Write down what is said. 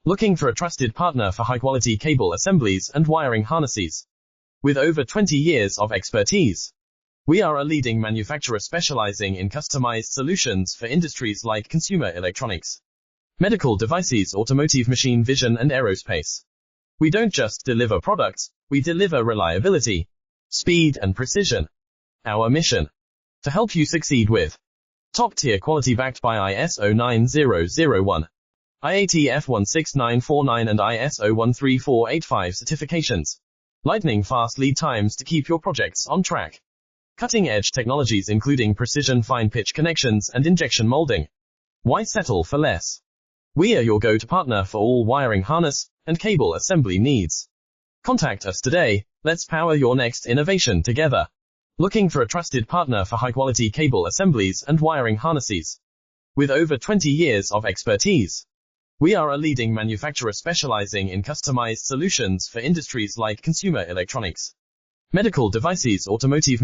Looking for a trusted partner for high-quality cable assemblies and wiring harnesses? With over 20 years of expertise, we are a leading manufacturer specializing in customized solutions for industries like consumer electronics, medical devices, automotive, machine vision, and aerospace. We don't just deliver products, we deliver reliability, speed, and precision. Our mission: to help you succeed with top-tier quality backed by ISO 9001, IATF 16949 and ISO 13485 certifications. Lightning fast lead times to keep your projects on track. Cutting-edge technologies including precision fine-pitch connections and injection molding. Why settle for less? We are your go-to partner for all wiring harness and cable assembly needs. Contact us today. Let's power your next innovation together. Looking for a trusted partner for high-quality cable assemblies and wiring harnesses? With over 20 years of expertise, we are a leading manufacturer specializing in customized solutions for industries like consumer electronics, medical devices, automotive